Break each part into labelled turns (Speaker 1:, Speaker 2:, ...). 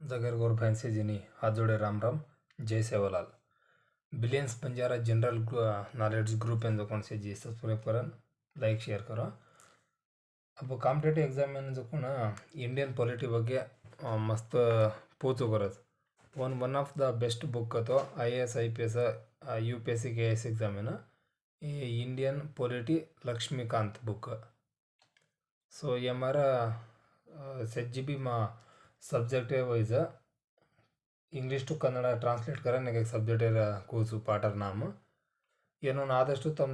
Speaker 1: जागीर गौर fancy जिनी हाथ जोड़े राम राम जय Sevalal billions Banjara general knowledge group एन जो कौन से जी सब्सक्राइब करन लाइक शेयर करो। अब कॉम्पिटेटिव एग्जाम में जो कोण इंडियन पॉलिटी ಬಗ್ಗೆ मस्त पोचो करत one of the best book तो IAS IPS UPSC KS exam है ये Indian polity Laxmikanth book. So ये हमारा 6 GB मा subject wise English to Kannada translate करने एक सब्जेक्ट कोर्सु पाटर नाम ಏನೋ ಆದಷ್ಟು ತಮ್ಮ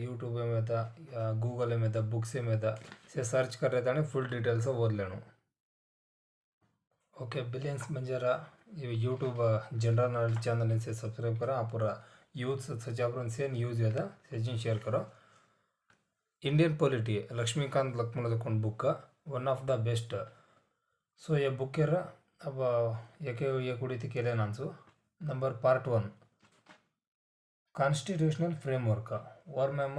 Speaker 1: यूट्यूब में था या गूगल में था बुक्स में था से सर्च कर रहे थे फुल डिटेल्स ओद लेना। ओके बिलियंस बंजारा ये यूट्यूब जनरल नॉलेज चैनल से सब्सक्राइब करो आप पूरा यूथ सजापुर से न्यूज़ है सजिन शेयर करो। Indian polity Laxmikanth Laxman book one of the best. So ये बुक अब ये कुड़ी केले नानसु नंबर पार्ट 1 ಕಾನ್ಸ್ಟಿಟ್ಯೂಷನಲ್ ಫ್ರೇಮ್ವರ್ಕ್ और मैम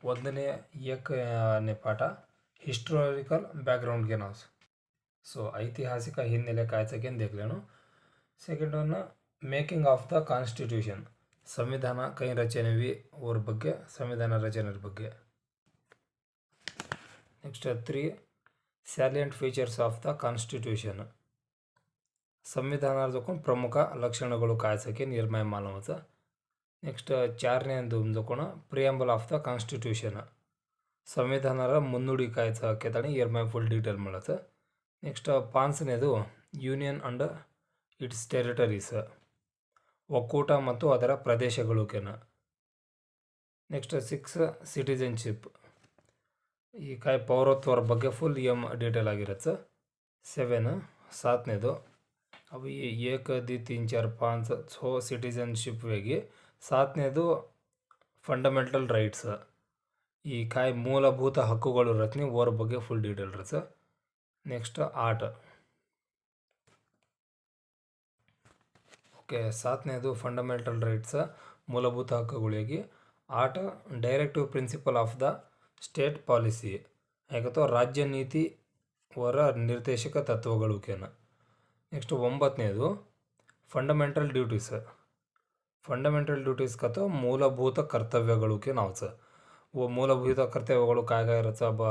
Speaker 1: ಒಂದನೇ ಏಕನೇ ಪಾಠ ಹಿಸ್ಟೋರಿಕಲ್ ಬ್ಯಾಕ್ಗ್ರೌಂಡ್ಗೆ ನಾವು ಸೊ ಐತಿಹಾಸಿಕ ಹಿನ್ನೆಲೆ ಕಾಯ್ಸಕ್ಕೆ ದೇಖ್ಲೇನು। Second one making of the constitution ಸಂವಿಧಾನ ಕೈ ರಚನೆವಿ ಅವ್ರ ಬಗ್ಗೆ ಸಂವಿಧಾನ ರಚನೆ ಬಗ್ಗೆ। Next 3 salient features of the constitution ಸಂವಿಧಾನದ ಪ್ರಮುಖ ಲಕ್ಷಣಗಳು ಕಾಯ್ಸಕ್ಕೆ ನಿರ್ಣಯ ಮಾಲೂಮತ। ನೆಕ್ಸ್ಟ್ 4ನೇ ಅಂದುಕೋಣ ಪ್ರಿಯಂಬಲ್ ಆಫ್ ದ ಕಾನ್ಸ್ಟಿಟ್ಯೂಷನ್ ಸಂವಿಧಾನದ ಮುನ್ನುಡಿ ಕಾಯ್ಸಕ್ಕೆ ತಾನೆ ಫುಲ್ ಡೀಟೇಲ್ ಮಾಡುತ್ತೆ। ನೆಕ್ಸ್ಟ್ 5ನೇದು ಯೂನಿಯನ್ ಅಂಡ್ ಇಟ್ಸ್ ಟೆರಿಟರೀಸ್ ಒಕ್ಕೂಟ ಮತ್ತು ಅದರ ಪ್ರದೇಶಗಳು ಕೆನ। ನೆಕ್ಸ್ಟ್ 6 ಸಿಟಿಜನ್ಶಿಪ್ ಈ ಪೌರತ್ವರ ಬಗ್ಗೆ ಫುಲ್ ಡೀಟೇಲ್ ಆಗಿರುತ್ತೆ। 7ನೇದು अब ये 1 2 3 4 5 6 सिटीजनशिप वेगी 7ನೇದು ಫಂಡಮೆಂಟಲ್ ರೈಟ್ಸ್ ಈ ಮೂಲಭೂತ ಹಕ್ಕುಗಳು ರಚನೆ ಓರ್ ಬಗ್ಗೆ ಫುಲ್ ಡೀಟೇಲ್ ಇರುತ್ತೆ। ನೆಕ್ಸ್ಟ್ 8 ಓಕೆ 7ನೇದು ಫಂಡಮೆಂಟಲ್ ರೈಟ್ಸ್ ಮೂಲಭೂತ ಹಕ್ಕುಗಳಿಗೆ। 8 directive principle of the state policy ಹೇಗತ್ತೋ ರಾಜ್ಯ ನೀತಿ ಅವರ ನಿರ್ದೇಶಕ ತತ್ವಗಳು ಕೆನ। ನೆಕ್ಸ್ಟ್ 9ನೇದು ಫಂಡಮೆಂಟಲ್ ಡ್ಯೂಟೀಸ್ ಫಂಡಮೆಂಟಲ್ ಡ್ಯೂಟೀಸ್ ಕतो ಮೂಲಭೂತ ಕರ್ತವ್ಯಗಳು के नाव वो ಮೂಲಭೂತ ಕರ್ತವ್ಯಗಳು काय काय ಇರುತ್ತೆ अब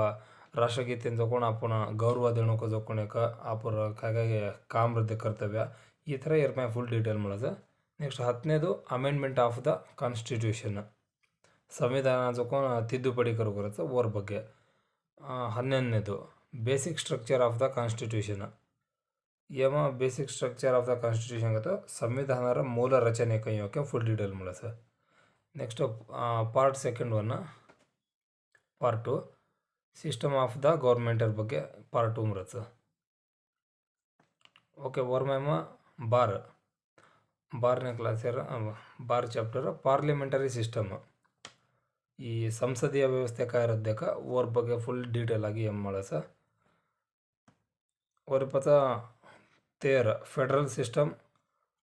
Speaker 1: राष्ट्रगीते जोकोण आपण गौरव देणोक जोकोण का आपण काय काय काम रहते कर्तव्य ಈ ಥರ ಇರ್ಮ ಫುಲ್ ಡೀಟೇಲ್ ಮಾಡೋದು। ನೆಕ್ಸ್ಟ್ 10ನೇದು ಅಮೆಂಡ್ಮೆಂಟ್ ಆಫ್ ದ ಕಾನ್ಸ್ಟಿಟ್ಯೂಷನ್ ಸಂವಿಧಾನ जोकोण ತಿದ್ದುಪಡಿ ಕರುಗುತ್ತೆ ಓರ್ ಬಗ್ಗೆ। 11ನೇದು basic structure of the constitution यम basic structure of the constitution का तो संविधान मूल रचने कई फुल डिटेल मिले sir. Next part 2 part 2 system of the government ಬಗ್ಗೆ पार्ट 2 मिले ओके और मैम बारने क्लास बार चैप्टर पार्लिमेंटरी सिस्टम ಈ ಸಂಸದೀಯ ವ್ಯವಸ್ಥೆ ಕಾರ್ಯದಕ और ಬಗ್ಗೆ ಫುಲ್ ಡೀಟೇಲ್ ಆಗಿ ಮಾಡ ಸರ್। और पता 13 फेडरल सिस्टम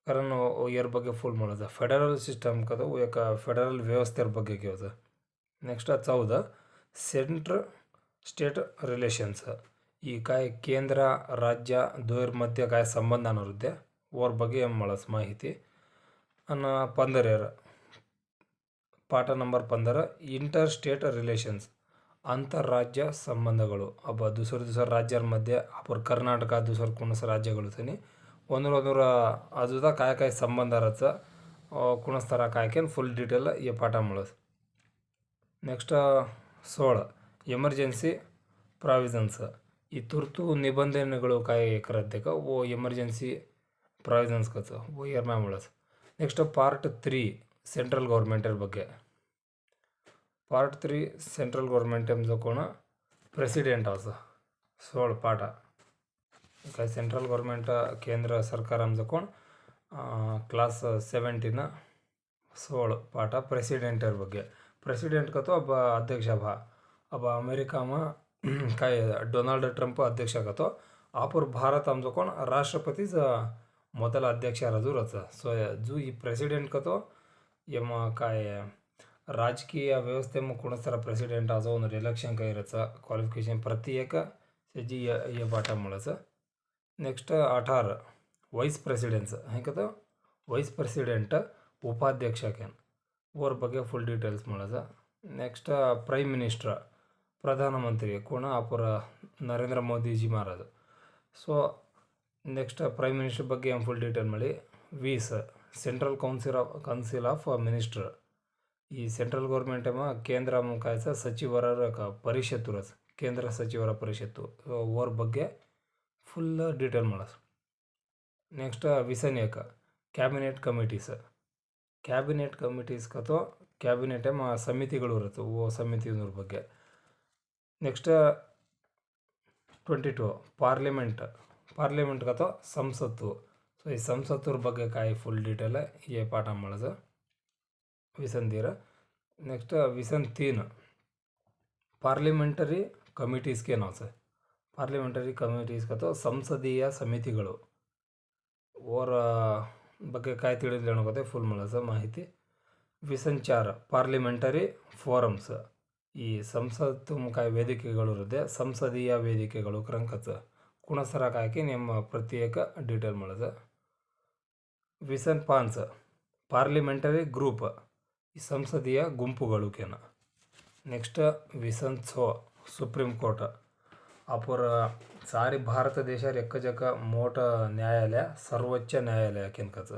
Speaker 1: कारण इयर ಬಗ್ಗೆ फुल ಮಾಡೋದು फेडरल सिस्टम का तो एक फेडरल व्यवस्थे ಬಗ್ಗೆ होता। नेक्स्ट 14 सेंट्रल स्टेट रिलेशन्स ಈ ಕೇಂದ್ರ ರಾಜ್ಯ ದ್ವಯರ ಮಧ್ಯ ಸಂಬಂಧ ಅನ್ನೋರುತ್ತೆ और ಬಗ್ಗೆ ಮಾಡೋದು ಮಾಹಿತಿ ಅನ್ನ 15 ಪಾಠ ನಂಬರ್ 15 इंटर स्टेट रिलेशन्स अंतरराज्य संबंधಗಳು अब दूसर राज्यर मध्य आपण कर्नाटक दूसर कोणस राज्यಗಳು तनी ಒಂದರ ಅದುದ काय संबंध रहता कोणस ತರ काय फुल डिटेल ये पाठ ಮಾಡೋದು। नेक्स्ट 16 ಎಮರ್ಜೆನ್ಸಿ ಪ್ರಾವಿಷನ್ಸ್ ಈ ತುರ್ತು ನಿಬಂಧನೆಗಳು ಇರತ್ತೆ वो ಎಮರ್ಜೆನ್ಸಿ ಪ್ರಾವಿಷನ್ಸ್ ಕತ वो ಯರ್ಮ ಮಾಡೋದು। नेक्स्ट पार्ट 3 ಸೆಂಟ್ರಲ್ ಗವರ್ನಮೆಂಟ್ ಬಗ್ಗೆ पार्ट 3 सेंट्रल गवर्नमेंट जो कोण प्रेसिडेंट आसा 16 पाठ काय सेंट्रल गवर्नमेंट केंद्र सरकार जो कोण क्लास 17 16 पाठ प्रेसिडेंट ಬಗ್ಗೆ प्रेसिडेंट का तो अब अध्यक्ष अब अमेरिका में काय डोनाल्ड ट्रम्प अध्यक्ष का तो आपुर भारत जो कोण राष्ट्रपति ಮೊದಲ अध्यक्ष रहता। सो जो ಈ प्रेसिडेंट का तो यम काय राजकीय व्यवस्थे में कोणस्तर प्रेसिडेंट आज ಒಂದು ಎಲೆಕ್ಷನ್ ಕೈ ಇರುತ್ತೆ ಕ್ವಾಲಿಫಿಕೇಶನ್ ಪ್ರತ್ಯೇಕ ಸಜಿ ये पाठ ಮಾಡೋದು। नेक्स्ट 18 ವೈಸ್ ಪ್ರೆಸಿಡೆನ್ಸ್ ಹೆಂಗದ ವೈಸ್ ಪ್ರೆಸಿಡೆಂಟ್ ಉಪಾಧ್ಯಕ್ಷ ಕೆನ್ ಓರ್ ಬಗ್ಗೆ ಫುಲ್ ಡೀಟೇಲ್ಸ್ ಮಾಡೋದು. ನೆಕ್ಸ್ಟ್ ಪ್ರೈಮ್ ಮಿನಿಸ್ಟ್ರ ಪ್ರಧಾನಮಂತ್ರಿ ಕೋಣ ಅಪುರ ನರೇಂದ್ರ ಮೋದಿಜಿ ಮಾರೋದು. ಸೊ ನೆಕ್ಸ್ಟ್ ಪ್ರೈಮ್ ಮಿನಿಸ್ಟರ್ ಬಗ್ಗೆ ಏನು ಫುಲ್ ಡೀಟೇಲ್ ಮಾಡಿ. ವೀಸ್ ಸೆಂಟ್ರಲ್ ಕೌನ್ಸಿಲ್ ಆಫ್ ಮಿನಿಸ್ಟರ್ ಈ ಸೆಂಟ್ರಲ್ ಗೌರ್ಮೆಂಟ್ ಕೇಂದ್ರ ಕಾಯ್ಸ ಸಚಿವರ ಪರಿಷತ್ತು ಕೇಂದ್ರ ಸಚಿವರ ಪರಿಷತ್ತು ಓರ್ ಬಗ್ಗೆ ಫುಲ್ ಡೀಟೇಲ್ ಮಾಡೋದು. ನೆಕ್ಸ್ಟ್ ವಿಸನೇಕ ಕ್ಯಾಬಿನೆಟ್ ಕಮಿಟೀಸ್ ಕಥೋ ಕ್ಯಾಬಿನೆಟ್ ಸಮಿತಿಗಳು ಇರುತ್ತೆ ಓ ಸಮಿತಿಯವ್ರ ಬಗ್ಗೆ. ನೆಕ್ಸ್ಟ್ 22 ಪಾರ್ಲಿಮೆಂಟ್ ಕಥೋ ಸಂಸತ್ತು. ಸೊ ಈ ಸಂಸತ್ತೂರ ಬಗ್ಗೆ ಕಾಯಿ ಫುಲ್ ಡೀಟೇಲ್ ಈ ಪಾಠ ಮಾಡೋದು ವಿಸಂದೀರ. ನೆಕ್ಸ್ಟ್ ವಿಸನ್ 3 ಪಾರ್ಲಿಮೆಂಟರಿ ಕಮಿಟೀಸ್ಗೆ ನಾವು ಸರ್ ಪಾರ್ಲಿಮೆಂಟರಿ ಕಮಿಟೀಸ್ ಕಥೋ ಸಂಸದೀಯ ಸಮಿತಿಗಳು ಓರ ಬಗ್ಗೆ ಕಾಯಿ ತಿಳಿದ್ರೆ ಏನಾಗುತ್ತೆ ಫುಲ್ ಮಾಡೋದು ಮಾಹಿತಿ. ವಿಸನ್ 4 ಪಾರ್ಲಿಮೆಂಟರಿ ಫೋರಮ್ಸ್ ಈ ಸಂಸತ್ತು ಕಾಯಿ ವೇದಿಕೆಗಳು ಇರುತ್ತೆ ಸಂಸದೀಯ ವೇದಿಕೆಗಳು ಕ್ರಂಕತ್ ಕುಣಸರಕ್ಕೆ ಹಾಕಿ ನಿಮ್ಮ ಪ್ರತ್ಯೇಕ ಡೀಟೇಲ್ ಮಾಡೋದು. ವಿಸನ್ 5 ಪಾರ್ಲಿಮೆಂಟರಿ ಗ್ರೂಪ್ ಈ ಸಂಸದೀಯ ಗುಂಪುಗಳು ಕೆನ. ನೆಕ್ಸ್ಟ್ ವಿಸನ್ 6 ಸುಪ್ರೀಂ ಕೋರ್ಟ್ ಅಪುರ ಸಾರಿ ಭಾರತ ದೇಶ ಎಕ್ಕಜಕ ಮೋಟ ನ್ಯಾಯಾಲಯ ಸರ್ವೋಚ್ಚ ನ್ಯಾಯಾಲಯ ಕೆನ್ಕತ್.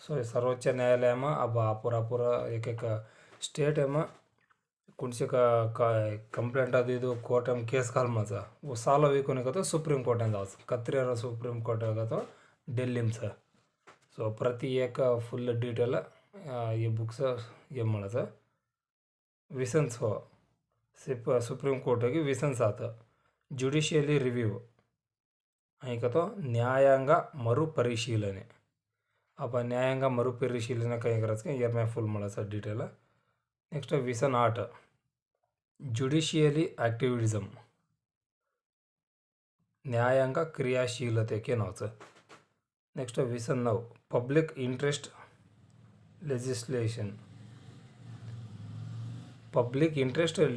Speaker 1: ಸೊ ಈ ಸರ್ವೋಚ್ಚ ನ್ಯಾಯಾಲಯ अब ಅಪುರ एक स्टेट कुणसे कंप्लेंट ಅದು ಇದು ಕೋರ್ಟ್ ಕೇಸ್ ಕಾಲ್ ಮಾಸ वो ಸಾಲ್ವ್ ಆಗೋಕೋ ಸುಪ್ರೀಂ ಕೋರ್ಟ್ ಅಂತ ಕತ್ರಿಯರ ಸುಪ್ರೀಂ ಕೋರ್ಟ್ ಆಗತ್ತೋ ಡೆಲ್ಲಿ ಸರ್. ಸೊ ಪ್ರತಿ ಏಕ ಫುಲ್ ಡೀಟೇಲ್ ಈ ಬುಕ್ಸ್ ಏನು ಮಾಡೋದು. ವಿಸನ್ಸ್ ಸುಪ್ರೀಂ ಕೋರ್ಟಿಗೆ ವಿಸನ್ಸ್ ಆತ ಜುಡಿಷಿಯಲಿ ರಿವ್ಯೂ ಆಯ್ಕತ್ತೋ ನ್ಯಾಯಾಂಗ ಮರುಪರಿಶೀಲನೆ ನ್ಯಾಯಾಂಗ ಮರುಪರಿಶೀಲನೆ ಕೈಗರಸ್ಗೆ ಎರ್ಮೆ ಫುಲ್ ಮಾಡೋದು ಸರ್ ಡೀಟೇಲ್. ನೆಕ್ಸ್ಟ್ ವಿಸನ್ 8 ಜುಡಿಷಿಯಲಿ ಆಕ್ಟಿವಿಸಮ್ ನ್ಯಾಯಾಂಗ ಕ್ರಿಯಾಶೀಲತೆಗೆ ನಾವು ಸರ್. ನೆಕ್ಸ್ಟ್ ವಿಸನ್ 9 ಪಬ್ಲಿಕ್ ಇಂಟ್ರೆಸ್ಟ್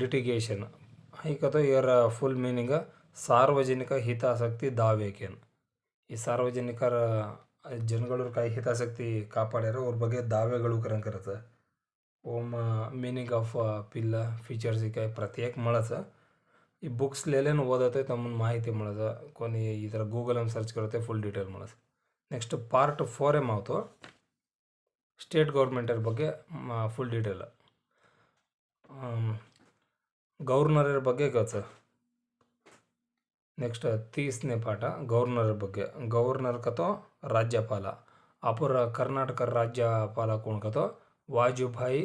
Speaker 1: ಲಿಟಿಗೇಷನ್ ಹೈಕತ್ತೋ ಇದರ ಫುಲ್ ಮೀನಿಂಗ್ ಸಾರ್ವಜನಿಕ ಹಿತಾಸಕ್ತಿ ದಾವೇಕೇನು ಈ ಸಾರ್ವಜನಿಕರ ಜನಗಳ ಕೈ ಹಿತಾಸಕ್ತಿ ಕಾಪಾಡ್ಯಾರ ಅವ್ರ ಬಗ್ಗೆ ದಾವೆಗಳು ಕರಂಕರತ್ತೆ ಓಮ್ ಮೀನಿಂಗ್ ಆಫ್ ಪಿಲ್ಲ ಫೀಚರ್ಸ್ ಕಾಯಿ ಪ್ರತ್ಯೇಕ ಮಾಡಸ ಈ ಬುಕ್ಸ್ ಲೇಲೇನು ಓದತ್ತೆ ತಮ್ಮನ್ನು ಮಾಹಿತಿ ಮಾಡೋದು ಕೊನೆ ಈ ಥರ ಗೂಗಲಲ್ಲಿ ಸರ್ಚ್ ಕರುತ್ತೆ ಫುಲ್ ಡೀಟೇಲ್ ಮಾಡೋದು. ನೆಕ್ಸ್ಟ್ ಪಾರ್ಟ್ 4 ಮಾತು ಸ್ಟೇಟ್ ಗೌರ್ಮೆಂಟರ ಬಗ್ಗೆ ಫುಲ್ ಡೀಟೇಲ್ ಗವರ್ನರ್ ಬಗ್ಗೆ ಗೊತ್ತ. ನೆಕ್ಸ್ಟ್ 30ನೇ ಪಾಠ ಗವರ್ನರ್ ಬಗ್ಗೆ ಗವರ್ನರ್ ಕಥೋ ರಾಜ್ಯಪಾಲ ಅಪುರ ಕರ್ನಾಟಕ ರಾಜ್ಯಪಾಲ ಕೋಣ ಕಥೋ ವಾಜುಭಾಯಿ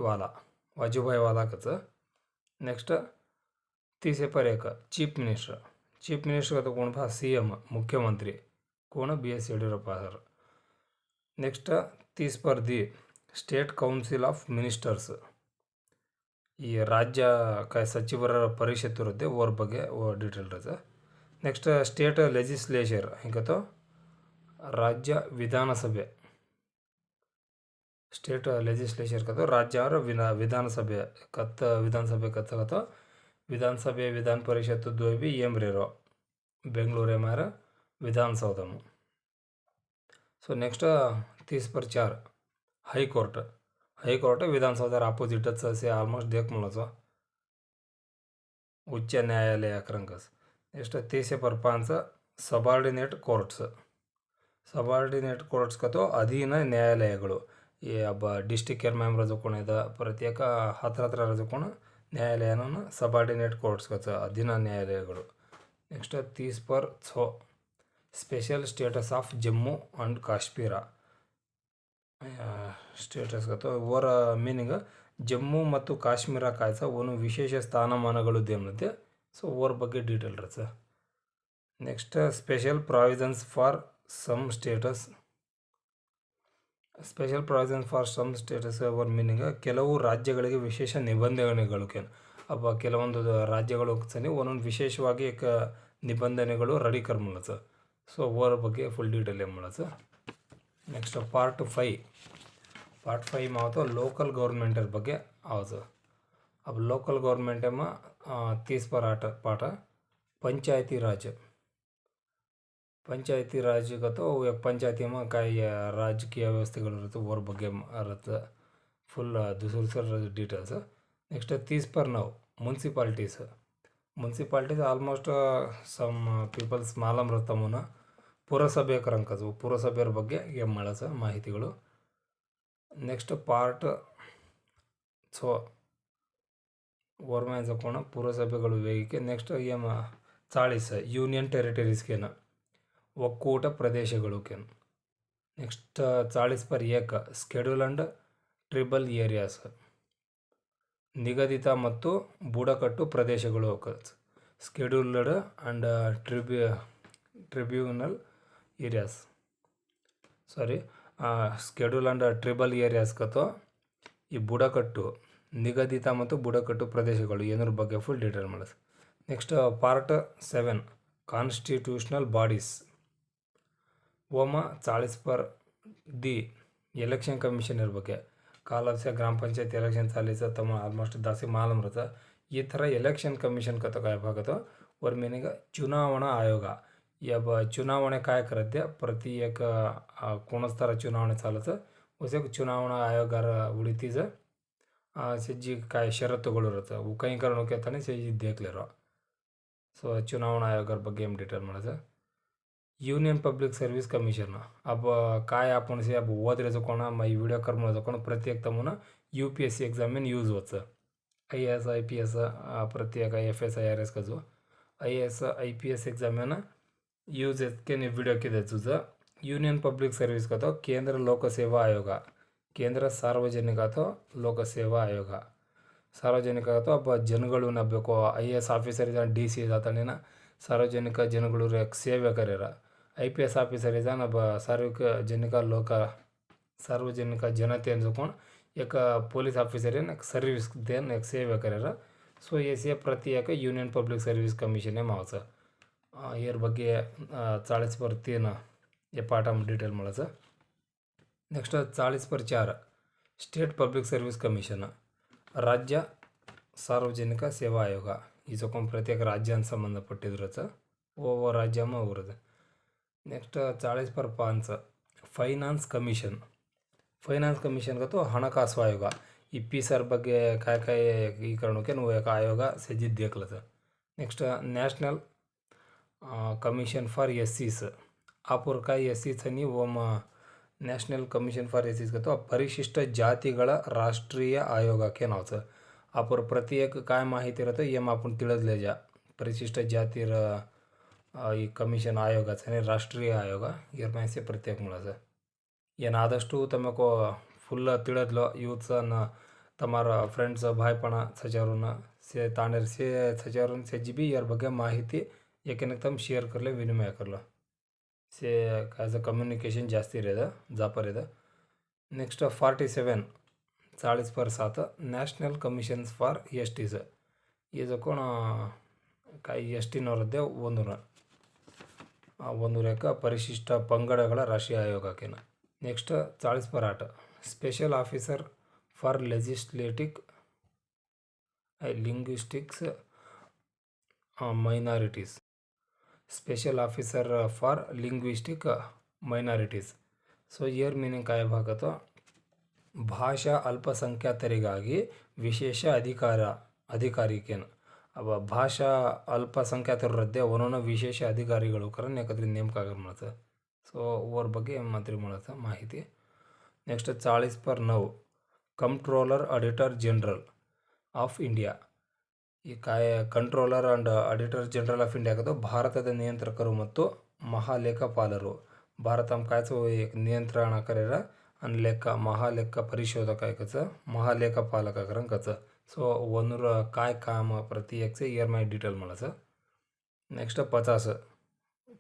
Speaker 1: ವಾಲಾ ಕಥ. ನೆಕ್ಸ್ಟ್ 30 पर 1 चीफ मिनिस्टर का तो कौन था CM मुख्यमंत्री कौन BS येडियूरप्पा सर. नेक्स्ट 30 पर 2 स्टेट काउंसिल ऑफ मिनिस्टर्स ಈ ರಾಜ್ಯ ಸಚಿವರ ಪರಿಷತ್ತು ಇರುತ್ತೆ ಓರ್ ಬಗ್ಗೆ ಡೀಟೇಲ್ ಇರುತ್ತೆ. ನೆಕ್ಸ್ಟ್ ಸ್ಟೇಟ್ ಲೆಜಿಸ್ಲೇಚರ್ ಹಿಂಗತ್ತೋ ರಾಜ್ಯ ವಿಧಾನಸಭೆ ಸ್ಟೇಟ್ ಲೆಜಿಸ್ಲೇಚರ್ ಕಥೋ ರಾಜ್ಯ ವಿಧಾನಸಭೆ ವಿಧಾನಸಭೆ ಕಥೋ ವಿಧಾನಸಭೆ ವಿಧಾನ ಪರಿಷತ್ತು ದ್ವೈಬಿ ಏಮ್ರೇರೋ ಬೆಂಗಳೂರೇ ಮಾರ ವಿಧಾನಸೌಧಮು. ಸೊ ನೆಕ್ಸ್ಟ್ 30 पर 4 हाईकोर्ट विधानसौधर अपोजिटच से ऑलमोस्ट देख मुळाचो उच्च न्यायालय अक्रंकस. नेक्स्ट 30 पर 5 सबॉर्डिनेट कोर्ट्स का तो अधीन न्यायालयಗಳು ಈ ಡಿಸ್ಟ್ರಿಕ್ಟ್ ಕೇರ್ ಮೆಂಬರ್ ರಜಕೋಣದ ಪ್ರತ್ಯೇಕ ಹತ್ರ ರಜಕೋಣ ನ್ಯಾಯಾಲಯನ ಸಬಾರ್ಡಿನೇಟ್ ಕೋರ್ಟ್ಸ್ ಕಥ ಅಧೀನ ನ್ಯಾಯಾಲಯಗಳು. ನೆಕ್ಸ್ಟ್ 30 पर 6 special status of Jammu and Kashmir status ಕಥ ಓರ ಮೀನಿಂಗ್ ಜಮ್ಮು ಮತ್ತು ಕಾಶ್ಮೀರ ಕಾಯ್ಸ ಒಂದು ವಿಶೇಷ ಸ್ಥಾನಮಾನಗಳು ದೇನತ್ತೆ. ಸೊ ಓರ್ ಬಗ್ಗೆ ಡೀಟೇಲ್ ಇರುತ್ತೆ. Next special provisions for some states ಓರ್ ಮೀನಿಂಗ್ ಕೆಲವು ರಾಜ್ಯಗಳಿಗೆ ವಿಶೇಷ ನಿಬಂಧನೆಗಳು ಕೆಲವೊಂದು ರಾಜ್ಯಗಳು ಸರಿ ಒಂದೊಂದು ವಿಶೇಷವಾಗಿ ನಿಬಂಧನೆಗಳು ರೆಡಿ ಕರ್ಮಲಸ. ಸೊ ಓರ ಬಗ್ಗೆ ಫುಲ್ ಡೀಟೇಲ್ ಏನು ಮಾಡೋದು. ನೆಕ್ಸ್ಟ್ ಪಾರ್ಟ್ 5 ಮಾತು ಲೋಕಲ್ ಗೌರ್ಮೆಂಟರ ಬಗ್ಗೆ ಹೌದು. अब लोकल गवर्नमेंट में 30 पर 8 पाठ पंचायती राज पंचायती राज का तो वो एक पंचायती में काय राजकीय व्यवस्थेಗಳು ಇರುತ್ತೆ ಅವ್ರ ಬಗ್ಗೆ ಇರುತ್ತೆ ಫುಲ್ दूसर details. Next 30 per now municipalities. Municipalities almost some peoples ಮಾಲಮ್ ಇರ್ತಮೂನ ಪುರಸಭೆ ಕರಂಕದು ಪುರಸಭೆಯವ್ರ ಬಗ್ಗೆ ಏನು ಮಾಡೋದು ಮಾಹಿತಿಗಳು. ನೆಕ್ಸ್ಟ್ ಪಾರ್ಟ್ ಸೊ ಓರ್ಮ್ಯಾನ್ಸ್ ಹಾಕೋಣ ಪುರಸಭೆಗಳು ವೇಗಿಕೆ. ನೆಕ್ಸ್ಟ್ ಏನು 40 ಯೂನಿಯನ್ ಟೆರಿಟರೀಸ್ಗೇನ ಒಕ್ಕೂಟ ಪ್ರದೇಶಗಳು. Next 40/1 schedule and tribal areas ನಿಗದಿತ ಮತ್ತು ಬುಡಕಟ್ಟು ಪ್ರದೇಶಗಳು. Scheduled and tribunal areas schedule and tribal areas ಕತ್ತೋ ಈ ಬುಡಕಟ್ಟು ನಿಗದಿತ ಮತ್ತು ಬುಡಕಟ್ಟು ಪ್ರದೇಶಗಳು ಏನರ ಬಗ್ಗೆ ಫುಲ್ ಡೀಟೇಲ್ ಮಾಡೋದು. ನೆಕ್ಸ್ಟ್ ಪಾರ್ಟ್ 7 ಕಾನ್ಸ್ಟಿಟ್ಯೂಷನಲ್ ಬಾಡೀಸ್ ಓಮ 40/D ಎಲೆಕ್ಷನ್ ಕಮಿಷನರ್ ಬಗ್ಗೆ. ಕಾಲವ್ಸ ಗ್ರಾಮ ಪಂಚಾಯತ್ ಎಲೆಕ್ಷನ್ चालीसा तम ಆಲ್ಮೋಸ್ಟ್ दासी मालूम रहता. ಈ ಥರ ಎಲೆಕ್ಷನ್ ಕಮಿಷನ್ का तो काय भागतो और मीनिंग चुनावणा आयोग. या चुनावणे काय करते प्रति एक कोणस्तर चुनावणे चालतं वसे चुनावणा आयोगार उडीतीज सेज्जी काय ಷರತ್ತುಗಳು ಇರುತ್ತೆ ಅವು ಕೈ ಕಾರಣಕ್ಕೆ ತಾನೇ सेजी देखलेरो. ಸೊ ಚುನಾವಣಾ आयोगार ಬಗ್ಗೆ ಏನು ಡೀಟೇಲ್ ಮಾಡೋದು. यूनियन पब्लिक सर्विस कमिशन अब काय आपण से अब ओदरे कोणा मा व्हिडिओ कर्म कोण प्रत्येक तमुना UPSC एग्जाम में यूज होतं. IAS IPS प्रत्येक FS IRS का जो IAS IPS एग्जाम में ना यूज के व्हिडिओ के तुझं. यूनियन पब्लिक सर्विस का तो केंद्र लोकसेवा आयोग ಕೇಂದ್ರ ಸಾರ್ವಜನಿಕ ಅಥವಾ ಲೋಕಸೇವಾ ಆಯೋಗ. ಸಾರ್ವಜನಿಕ ಅಥವಾ ಒಬ್ಬ ಜನಗಳು ನಬ್ಬಬೇಕು IAS ಆಫೀಸರ್ ಇದ್ದಾನೆ DC ಇದ್ದಾತನೇನ ಸಾರ್ವಜನಿಕ ಜನಗಳು ಸೇವಕರ್ಯಾರ. IPS ಆಫೀಸರ್ ಇದ್ದಾನೆ ಒಬ್ಬ ಸಾರ್ವಜನಿಕ ಜನತೆ ಅಂದ್ಕೊಂಡು एक पोलीस ऑफिसर है सर्विस देन एक सेवा करेरा. सो ऐसे प्रति एक यूनियन पब्लिक सर्विस कमिशन है मावचा इयर ಬಗ್ಗೆ 40/3 ये पाठ हम डिटेल ಮಾಡೋದು. Next 40/4 state public service commission राज्य सार्वजनिक सेवा आयोग. ಇದಕ್ಕೆ ಪ್ರತ್ಯೇಕ ರಾಜ್ಯ ಸಂಬಂಧಪಟ್ಟಿರುತ್ತೆ ಓ ರಾಜ್ಯಮ ಅವರದು. Next 40/5 finance commission. Finance commission का तो ಹಣಕಾಸು ಆಯೋಗ. ಈ PSR ಬಗ್ಗೆ काय काय ಈ ಕಾರಣಕ್ಕೆ ನಾವು एक ಆಯೋಗ ಸಜ್ಜಿದ್ देखलत. Next national commission for SCs ಆಪುರ್ काय SCs आणि ओम ನ್ಯಾಷನಲ್ ಕಮಿಷನ್ ಫಾರ್ SCs का तो ಪರಿಶಿಷ್ಟ ಜಾತಿಗಳ ರಾಷ್ಟ್ರೀಯ ಆಯೋಗಕ್ಕೆ नावचं. आपण प्रत्येक काय माहिती राहतं एम आपण ತಿಳಿದಲೆ जा परिशिष्ट जाती ಈ ಕಮಿಷನ್ ಆಯೋಗ आणि ರಾಷ್ಟ್ರೀಯ ಆಯೋಗ ಇಯರ್ ಮೈಸೆ ಪ್ರತ್ಯೇಕ ಮಾಡೋದು. ಏನಾದಷ್ಟು ತಮको ಫುಲ್ ತಿಳಿದ್लो ಯೂತ್ಸನ್ನ ತಮಾರ ಫ್ರೆಂಡ್ಸ್ ಭಾಯ್ಪಣ ಸಚಾರನ್ನ से तानेर से सचारून से जी भी यार ಬಗ್ಗೆ ಮಾಹಿತಿ ಏಕೆಂದ್ರೆ ತಮ್ಮ ಶೇರ್ करले विनिमय करलो से काज कम्युनिकेशन ಜಾಸ್ತಿ ಇರದ ಜಾಪರ್ ಇದೆ. Next 47 40/7 national commissions for STs. ಇದು ಕೋಣ काय ST ನವರದ್ದೇ ಒಂದು ರೇಖ ಪರಿಶಿಷ್ಟ ಪಂಗಡಗಳ ರಾಷ್ಟ್ರೀಯ ಆಯೋಗಕ್ಕೆ. Next 40/8 special officer for linguistics minorities. Special officer for linguistic minorities. So year meaning काय भागतो ಭಾಷಾ ಅಲ್ಪಸಂಖ್ಯಾತರಿಗಾಗಿ ವಿಶೇಷ ಅಧಿಕಾರಿಕೇನು. अब ಭಾಷಾ ಅಲ್ಪಸಂಖ್ಯಾತರದ್ದೇ ಅವನನ್ನ ವಿಶೇಷ ಅಧಿಕಾರಿಗಳು ಕರನ್ ಯಾಕಂದ್ರೆ ನೇಮಕ ಮಾಡ್ತಾರೆ. ಸೊ ಅವ್ರ ಬಗ್ಗೆ ಮಾತ್ರ ಮಾಡೋದು ಮಾಹಿತಿ. Next 40/9 controller auditor general of India. ಈ controller and auditor general of India ಆಗದು ಭಾರತದ ನಿಯಂತ್ರಕರು ಮತ್ತು ಮಹಾಲೇಖಪಾಲರು. ಭಾರತ ಕಾಯ್ಸೋ ನಿಯಂತ್ರಣಕರ आणि लेखा महालेखा परिशोधक आहे महालेखापालक कच. सो वनूर काय काम प्रति एक से इयर माय डिटेल ಮಾಡೋದು. Next 50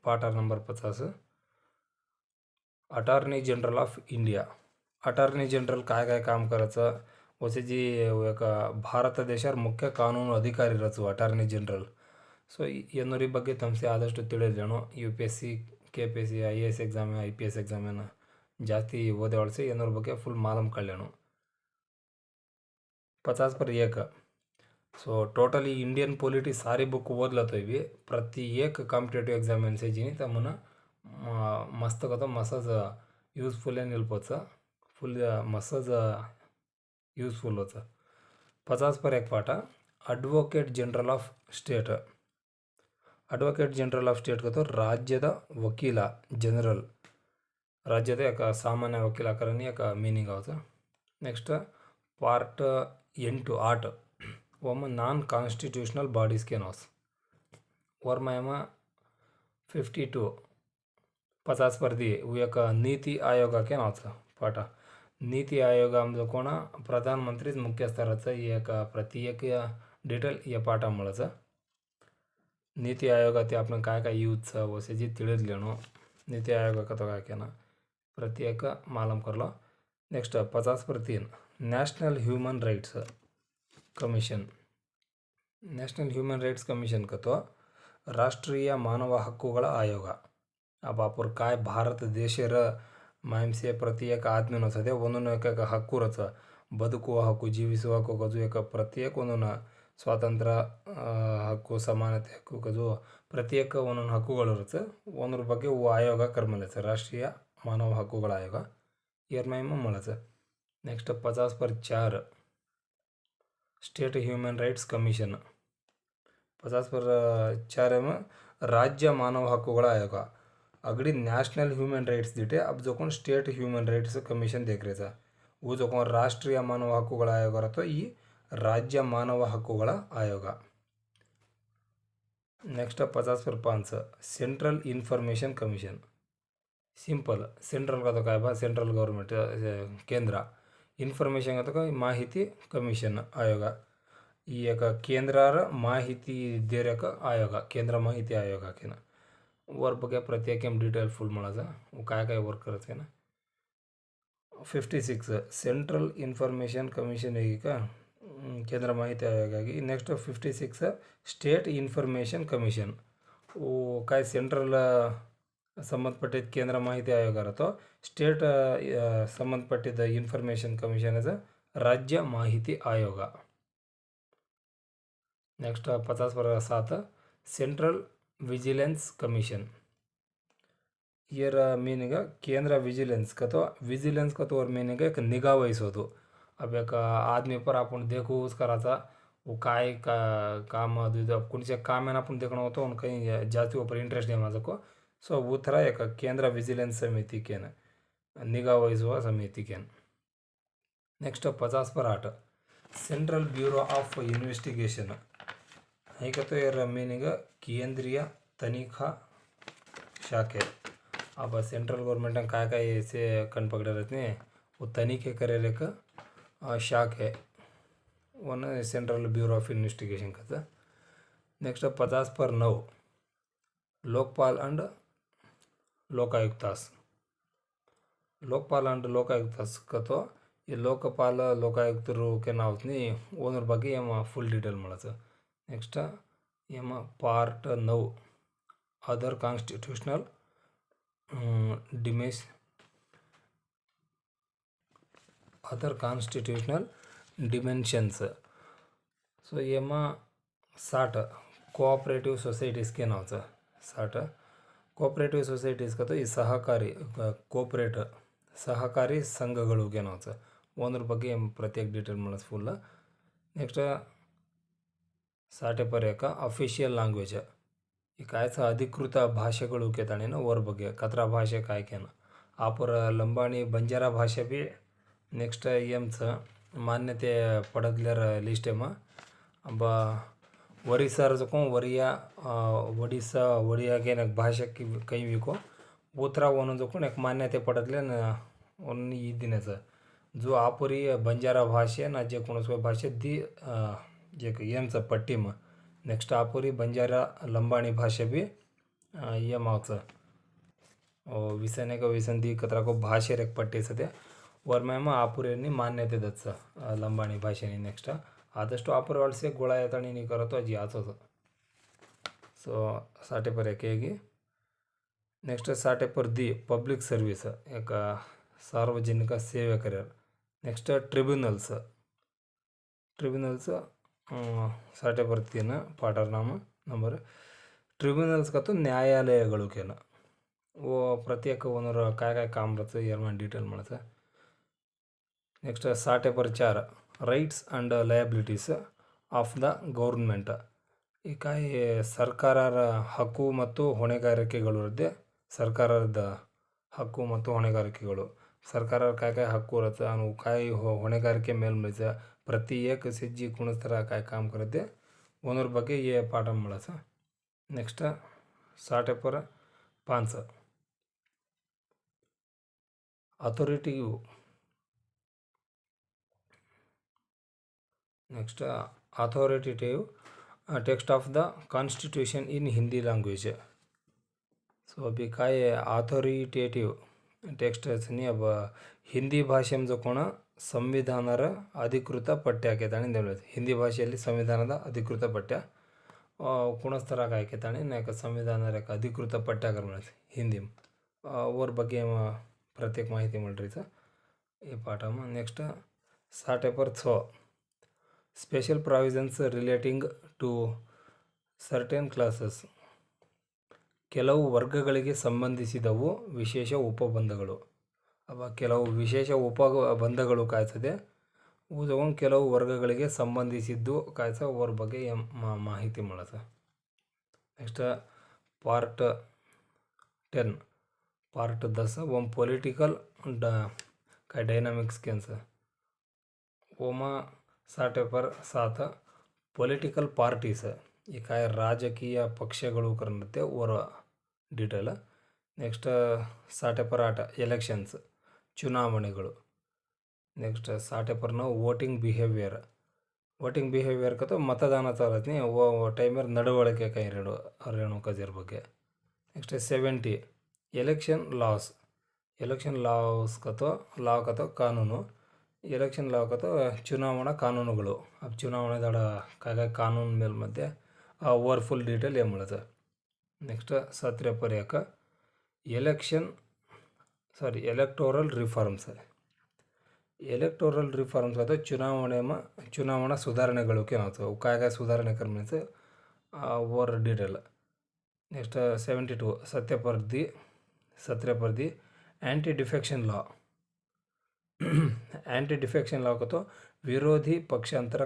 Speaker 1: part number 50 attorney general of India. Attorney general काय काय काम करायचं वसे जी एक ಭಾರತ ದೇಶರ ಮುಖ್ಯ ಕಾನೂನು ಅಧಿಕಾರಿ ಇರೋದು ಅಟಾರ್ನಿ ಜನರಲ್. ಸೊ ಏನೋರಿ ಬಗ್ಗೆ ತಮಸೆ ಆದಷ್ಟು ತಿಳಿದೇನೋ UPSC KPSC IAS exam IPS exam ಜಾಸ್ತಿ ಓದೆ ಒಳಸೆ ಏನೋರ ಬಗ್ಗೆ ಫುಲ್ ಮಾಲೂಮ್ ಕಳ್ಯಾನು. 50/1 सो टोटली इंडियन पॉलिटी सारी बुक ओदलतो इवी प्रति एक कॉम्पिटेटिव एग्जाम से जी तमना मस्त कतो मसाज यूजफुल एन निल्पोचं फुल मसाज यूजफुल होतं. 50 पर एक पाठ advocate general of state. Advocate general of state ಕतो ರಾಜ್ಯದ ವಕೀಲ ಜನರಲ್. राज्यात एक सामान्य वकिलाकरणी एक मीनिंग आवतं. नेक्स्ट पार्ट 8 8 ओम नॉन कॉन्स्टिट्यूशनल बॉडीज के नाव वर्मा 52 50 पर दी वो एक नीति आयोग के नाव पाठ. नीति आयोग आमचं कोण प्रधानमंत्री मुख्यस्थराचं एक प्रत्येक डिटेल या पाठामुळेचं. नीति आयोग ते आपण काय काय यूजचं वसे जी ತಿಳಿದ್ಲೇನು नीति आयोग का तो काय केना प्रत्येक मालूम करलो. नेक्स्ट 50 पर 3 national human rights commission. National human rights commission ಕतो ರಾಷ್ಟ್ರೀಯ ಮಾನವ ಹಕ್ಕುಗಳ ಆಯೋಗ. अब आपण काय भारत ದೇಶರ ಮಾಂಸೆ ಪ್ರತ್ಯೇಕ ಆದ್ಮೇಲೆ ಸದೇ ಒಂದೊಂದು एक ಹಕ್ಕು ಇರುತ್ತೆ. ಬದುಕುವ ಹಕ್ಕು, ಜೀವಿಸುವ ಹಕ್ಕು ಕಜು एक ಪ್ರತ್ಯೇಕ ಒಂದೊಂದು ಸ್ವಾತಂತ್ರ್ಯ ಹಕ್ಕು, ಸಮಾನತೆ ಹಕ್ಕು ಕಜು ಪ್ರತ್ಯೇಕ ಒಂದೊಂದು ಹಕ್ಕುಗಳಿರುತ್ತೆ. ಒಂದ್ರ ಬಗ್ಗೆ ಆಯೋಗ ಕರ್ಮಲಿರುತ್ತೆ ರಾಷ್ಟ್ರೀಯ मानव हक्कुಗಳ आयोग इयरमैम મળે. नेक्स्ट 50 पर 4 स्टेट ह्यूमन राइट्स कमिशन. 50 पर 4 में राज्य मानव हक्कुಗಳ आयोग. अगड़ी नेशनल ह्यूमन राइट्स दिटे अब जो कौन स्टेट ह्यूमन राइट्स कमिशन देख रहे था वो जो कौन राष्ट्रीय मानव हक्कुಗಳ आयोग रहता ये राज्य मानव हक्कुಗಳ आयोग. नेक्स्ट 50 पर 5 central information commission. Simple central का तो काय बा सेंट्रल गवर्नमेंट केंद्र. इन्फॉर्मेशन का तो काय माहिती कमिशन आयोग. ಈ एक ಕೇಂದ್ರರ ಮಾಹಿತಿ ದೇರಕ ಆಯೋಗ ಕೇಂದ್ರ ಮಾಹಿತಿ ಆಯೋಗ केना वर ಬಗ್ಗೆ ಪ್ರತ್ಯೇಕ डिटेल फुल ಮಾಡೋದು काय काय वर्क करते ना. 56 सेंट्रल इन्फॉर्मेशन कमिशन ಹೇಗೆ का ಕೇಂದ್ರ ಮಾಹಿತಿ ಆಯೋಗ ಆಗಿ. नेक्स्ट 56 स्टेट इन्फॉर्मेशन कमिशन वो काय सेंट्रल ಸಂಬಂಧಪಟ್ಟಿದ್ದ ಕೇಂದ್ರ ಮಾಹಿತಿ ಆಯೋಗ ಇರುತ್ತೋ ಸ್ಟೇಟ್ ಸಂಬಂಧಪಟ್ಟಿದ್ದ ಇನ್ಫಾರ್ಮೇಷನ್ ಕಮಿಷನ್ ಇಸ್ ರಾಜ್ಯ ಮಾಹಿತಿ ಆಯೋಗ. नेक्स्ट 50 पर 7 central vigilance commission. Year meaning केंद्र विजिलेंस का तो विजिलेंस का तो और मीनिंग एक निगाह वहिसोದು. अब एक आदमी पर आपण देखो उसका राता वो काय का काम ಅದು ಇದು कुणचे काम है आपण देखणं होतं उन कहीं जाती ऊपर इंटरेस्ट है माझको. सो वो थरा एक केंद्र विजिलेंस समिति के निगाह वहिಸುವ समिति के. नेक्स्ट 50 पर 8 सेंट्रल ब्यूरो ऑफ इन्वेस्टिगेशन. ಹೇಗೆ तो यार मीनिंग केंद्रीय तनिखा शाखे. अब सेंट्रल गवर्नमेंट काय काय ऐसे कण पकड़े रहते हैं वो तनिखे करे रेक शाखे one central bureau of investigation का. नेक्स्ट 50 पर 9 लोकपाल एंड लोकायुक्तास. लोकपाल एंड लोकायुक्तास का तो ये लोकपाल लोकायुक्तರು के नावनी ओनर ಬಗ್ಗೆ एम फुल डिटेल મળે. नेक्स्ट एम पार्ट 9 अदर कॉन्स्टिट्यूशनल डिमेस अदर कॉन्स्टिट्यूशनल डिमेंशंस. सो एम 60 कोऑपरेटिव सोसाइटीज़ के नाव 60 कोऑपरेटिव सोसाइटीज़ का तो ये सहकारी कोऑपरेट सहकारी ಸಂಘಗಳು के नाव ಒಂದ್ರ ಬಗ್ಗೆ ಪ್ರತ್ಯೇಕ डिटेल મળે फुल. नेक्स्ट 60 पर 1 अफिशियल लँग्वेज. ಈ ಕಾಯचा अधिकृत भाषेಗಳು के ताणे ना वर ಬಗ್ಗೆ कतरा भाषे काय के ना आपर लंबाणी बंजारा भाषा भी नेक्स्ट एमचं मान्यते पडकल्यार लिस्ट एमा. अब ओरिसा जो वरिया ओडिसा ओडिया के एक भाषा की कहीं भी को उतरा वन जो एक मान्यते पडकल्या उन ई दिनाचं जो आपुरी बंजारा भाषे ना जे कोणसं भाषे दी जे एमचं पट्टीम. नेक्स्ट आपुरी बंजारा लंबाणी भाषा भी ये मागचं विसने का विसंधी कतरा को भाषे एक पट्टी सध्या वर्मेम आपुरेनी मान्यते दत्स लंबाणी भाषेनी. नेक्स्ट आदಷ್ಟು ಆಪುರ ಒಳಸೆ ಗೋಳ ಯತಣಿ ನೀ करतो अजी आचोದು. सो 60 पर 1 ಹೇಗೆ. नेक्स्ट 60 पर दी पब्लिक सर्विस एक सार्वजनिक सेवे करेर. Next tribunals. ट्रिब्युनल्स 60 पर 3 पार्टर नाम नंबर ट्रिब्युनल्स का तो ನ್ಯಾಯಾಲಯಗಳು केना वो प्रत्येक ओनर काय काय काम रहतं यार डिटेल म्हणतं. Next 6 rights and liabilities of the government. ಈ ಕಾಯಿ ಸರ್ಕಾರದ ಹಕ್ಕು ಮತ್ತು ಹೊಣೆಗಾರಿಕೆಗಳು ಇರುತ್ತೆ. ಸರ್ಕಾರದ ಹಕ್ಕು ಮತ್ತು ಹೊಣೆಗಾರಿಕೆಗಳು ಸರ್ಕಾರ काय काय हक्कू राहतं आणि काय ಹೊಣೆಗಾರಿಕೆ ಮೇಲೆ मिळतं. ಪ್ರತಿ ಏಕ ಸಿಜ್ಜಿ ಕುಣಿಸ್ತಾರ काय काम करते ओनर ಬಗ್ಗೆ ये ಪಾಠ ಮಾಡಸ. Next 6 authoritative. Next authoritative text of the constitution in Hindi language. So अभी काय अथॉरिटेटिव टेक्स्ट नहीं अब हिंदी भाषे जो कोण संविधानर अधिकृत पठ्य आकेताणी हिंदी भाषೆಯಲ್ಲಿ ಸಂವಿಧಾನದ ಅಧಿಕೃತ ಪಠ್ಯ ಕುಣಸ್ತರಾಗ ಆಯ್ಕೆತಾಣಿ ನಾಯಕ ಸಂವಿಧಾನದ ಅಧಿಕೃತ ಪಠ್ಯಗಳು मिळते हिंदी ಅವ್ರ ಬಗ್ಗೆ ಪ್ರತ್ಯೇಕ ಮಾಹಿತಿ ಮಾಡ್ರಿ ಸರ್ ಈ ಪಾಠ. Next 6 special provisions relating to certain classes. ಕೆಲವು ವರ್ಗಗಳಿಗೆ ಸಂಬಂಧಿಸಿದವು ವಿಶೇಷ ಉಪಬಂಧಗಳು. ಅವ ಕೆಲವು ವಿಶೇಷ ಉಪಬಂಧಗಳು ಕಾಯ್ತದೆ ಉದವನ್ ಕೆಲವು ವರ್ಗಗಳಿಗೆ ಸಂಬಂಧಿಸಿದ್ದು ಕಾಯ್ಸ ಅವ್ರ ಬಗ್ಗೆ ಮಾಹಿತಿ ಮಾಡತ್ತೆ. ನೆಕ್ಸ್ಟ್ ಪಾರ್ಟ್ 10 पार्ट 10 ओम पॉलिटिकल काय डायनामिक्स कैंसर ओमा 7 पॉलिटिकल पार्टीस ಈ काय ರಾಜಕೀಯ ಪಕ್ಷಗಳು ಕರೆಯುತ್ತೆ ಅವರ ಡೀಟೇಲ್. ನೆಕ್ಸ್ಟ್ 8 ಎಲೆಕ್ಷನ್ಸ್ ಚುನಾವಣೆಗಳು. ನೆಕ್ಸ್ಟ್ 8 ವೋಟಿಂಗ್ ಬಿಹೇವಿಯರ್ ಕತ मतदान चालत नाही वो टाइमर ನಡವಳಿಕೆ ಕೈ ರೇಣು ಕಜರ್ ಬಗ್ಗೆ. ನೆಕ್ಸ್ಟ್ 70 ಎಲೆಕ್ಷನ್ ಲಾಸ್ ಕತೋ ಕಾನೂನು. ಎಲೆಕ್ಷನ್ ಲಾ ಕತೋ ಚುನಾವಣಾ ಕಾನೂನುಗಳು. अब ಚುನಾವಣೆ ದಡ काय ಕಾನೂನು ಮೇಲೆ ಮಧ್ಯೆ ओवर फुल डिटेल ಏನು ಮಾಡುತ್ತೆ. ನೆಕ್ಸ್ಟ್ 17 ಎಲೆಕ್ಟೋರಲ್ ರಿಫಾರ್ಮ್ಸ್ ಅದು ಚುನಾವಣಾ ಸುಧಾರಣೆಗಳು ಏನಾಗ್ತವೆ काय ಸುಧಾರಣೆ करण्याचं ओवर detail. Next 72 17 anti defection law ಕतो ವಿರೋಧಿ ಪಕ್ಷಾಂತರ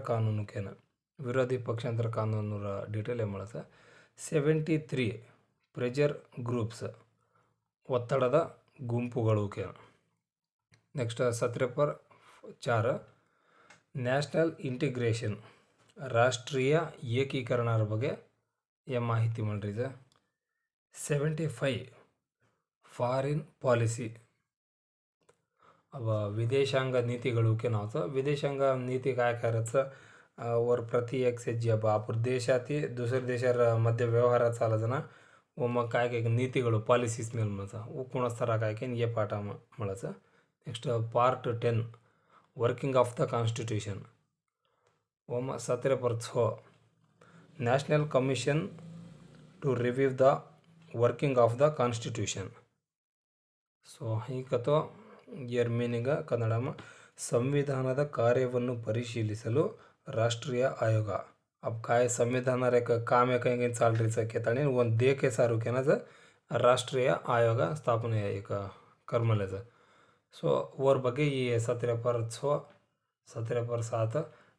Speaker 1: ಕಾನೂನು ಡೀಟೇಲ್ ಏನು ಮಾಡುತ್ತೆ. 73 ಪ್ರೆಜರ್ ಗ್ರೂಪ್ಸ್ ಒತ್ತಡದ ಗುಂಪುಗಳು. ನೆಕ್ಸ್ಟ್ 4 ನ್ಯಾಷನಲ್ ಇಂಟಿಗ್ರೇಷನ್ ರಾಷ್ಟ್ರೀಯ ಏಕೀಕರಣದ ಬಗ್ಗೆ ಮಾಹಿತಿ ಮಾಡ್ರಿ ಸರ್. 75 ಫಾರಿನ್ ಪಾಲಿಸಿ अब विदेशांग नीतिಗಳು केनावतं. विदेशांग नीती काय करायचं वर प्रति एक से जी अब आपण देशातील दुसऱ्या देशार मध्ये व्यवहार चालताना व मग काय नीतिಗಳು पॉलिसीज ಮೇಲೆ म्हणतात व कोणास्तर काय हे पाठ म्हणायचं. Next part 10 working of the constitution व मग 17 national commission to review the working of the constitution. So ಹೀಗತೋ ಇಯರ್ ಮೀನಿಂಗ ಕನ್ನಡ ಸಂವಿಧಾನದ ಕಾರ್ಯವನ್ನು ಪರಿಶೀಲಿಸಲು ರಾಷ್ಟ್ರೀಯ ಆಯೋಗ. अब काय संविधान काम काही चाल रही सकेत आणि ಒಂದು ದೇಕೆ ಸಾರುಕೆನದ ರಾಷ್ಟ್ರೀಯ ಆಯೋಗ ಸ್ಥಾಪನೆ एक कर्मलेचं. ಸೊ ಓರ್ ಬಗ್ಗೆ ಈ 17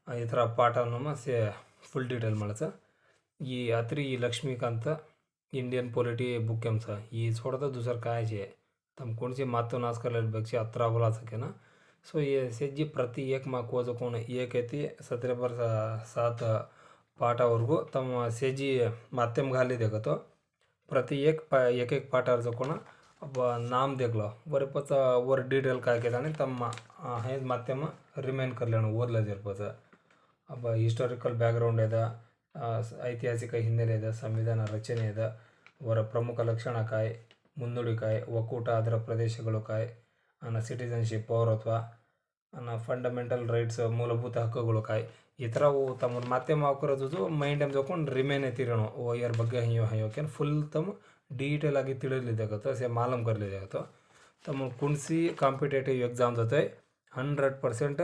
Speaker 1: ಈ ಥರ ಪಾಠವನ್ನು ಫುಲ್ ಡೀಟೇಲ್ ಮಾಡಸ. ಈ अत्री लक्ष्मीकांत इंडियन पॉलिटी बुक एमचा ही सोडता दुसरं काय जे तम कोणचे मातो नाच करायला बघचे 11 बोला सके ना. सो ये सेजी प्रति एक माकवाचं कोण एक येते 17 पाठावरगू तम सेजी माध्यम घाली देखतो प्रति एक पाठावरचं कोण अब नाम देखलो बरेपच वर डिटेल काय केलं आणि तम हे माध्यम रिमेन करल्यानं ओरलं जरपचं. अब हिस्टॉरिकल ಬ್ಯಾಕ್ಗ್ರೌಂಡ್ ಇದೆ, ಐತಿಹಾಸಿಕ ಹಿನ್ನೆಲೆ ಇದೆ, ಸಂವಿಧಾನ ರಚನೆ ಇದೆ, ಅವರ ಪ್ರಮುಖ ಲಕ್ಷಣ काय, ಮುನ್ನುಡಿ काय, ಒಕ್ಕೂಟ ಅದರ ಪ್ರದೇಶಗಳು काय, ಸಿಟಿಸನ್ಶಿಪ್ ಪೌರತ್ವ, ಫಂಡಮೆಂಟಲ್ ರೈಟ್ಸ್ ಮೂಲಭೂತ ಹಕ್ಕುಗಳು काय ಈ ಥರ ತಮ್ಮ ಮಾಧ್ಯಮ ಹಾಕಿರೋದು ಮೈಂಡ್ ಎಮ್ ಜೋಕೊಂಡು ರಿಮೇನ್ ಎತ್ತಿರೋಣ ಇಯರ್ ಬಗ್ಗೆ ಹಂಗೆ ಫುಲ್ ತಮ್ಮ ಡೀಟೇಲ್ ಆಗಿ ತಿಳಿಲಿದ್ದಾಗತ್ತೋ ಸೇ ಮಾಲೂಮ್ ಕರ್ಲಿದ್ದಾಗತ್ತೋ ತಮ್ಮ ಕುಣಿಸಿ ಕಾಂಪಿಟೇಟಿವ್ ಎಕ್ಸಾಮ್ ಜೊತೆ 100%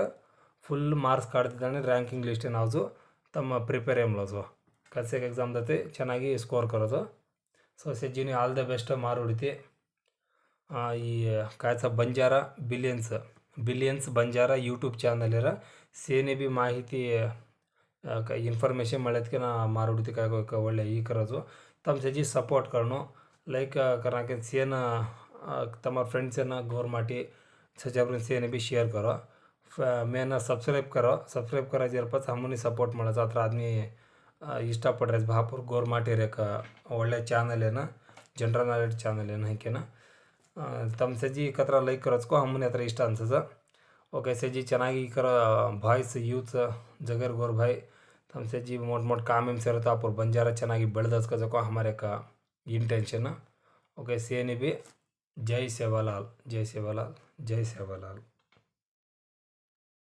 Speaker 1: ಫುಲ್ ಮಾರ್ಕ್ಸ್ ಕಾಡ್ತಿದ್ದಾನೆ ರ್ಯಾಂಕಿಂಗ್ ಲಿಸ್ಟ್ ನಾವು ತಮ್ಮ ಪ್ರಿಪೇರ್ ಎಂಬ್ಲೋದು ಕಲ್ಸೆಗೆ ಎಕ್ಸಾಮ್ ಜೊತೆ ಚೆನ್ನಾಗಿ ಸ್ಕೋರ್ ಕರೋದು. ಸೊ ಸೆಜ್ಜಿನಿ ಆಲ್ ದ ಬೆಸ್ಟ್ ಮಾರು ಹೊಡಿತಿ. ಈ कायचा Banjara billions Banjara YouTube channel सेने बी माहिती इन्फॉर्मेशन मिळत ना मारुती काय ಒಳ್ಳೆ ಈ ಕರೋದು ತಮ್ಮ ಸಜಿ ಸಪೋರ್ಟ್ करनो लाइक करा के सेन तुम्हारे फ्रेंड्स ना गौर माटी सजाबरन सेन भी शेयर करो मेन सब्सक्राइब करा जर पास हमनी सपोर्ट ಮಾಡೋದು ಹತ್ರ ಆದ್ಮಿ ಇಷ್ಟಪಡ್ರೆ ಭಾಪುರ್ ಗೌರ್ ಮಾಟಿ ರೇಕ ಒಳ್ಳೆ ಚಾನಲ್ ಏನ ಜನರಲ್ ನಾಲೆಡ್ಜ್ ಚಾನಲ್ ಏನ ಹಾಕಿನ ತಮ್ಮ ಸಜಿ ಕತ್ರ ಲೈಕ್ ಕರೋಸ್ಕೋ हमनी ಹತ್ರ ಇಷ್ಟ ಅನ್ಸದ ओके सजी ಚೆನ್ನಾಗಿ ಕರ ಬಾಯ್ಸ್ ಯೂತ್ಸ್ जगर गोर भाई तुमसे जी मोट काम एम से रहता पर बंजारा ಚೆನ್ನಾಗಿ ಬೆಳೆದಸ್ಕ जको हमारे का इंटेंशन ओके सेने भी जय सेवालाल जय सेवालाल जय सेवालाल।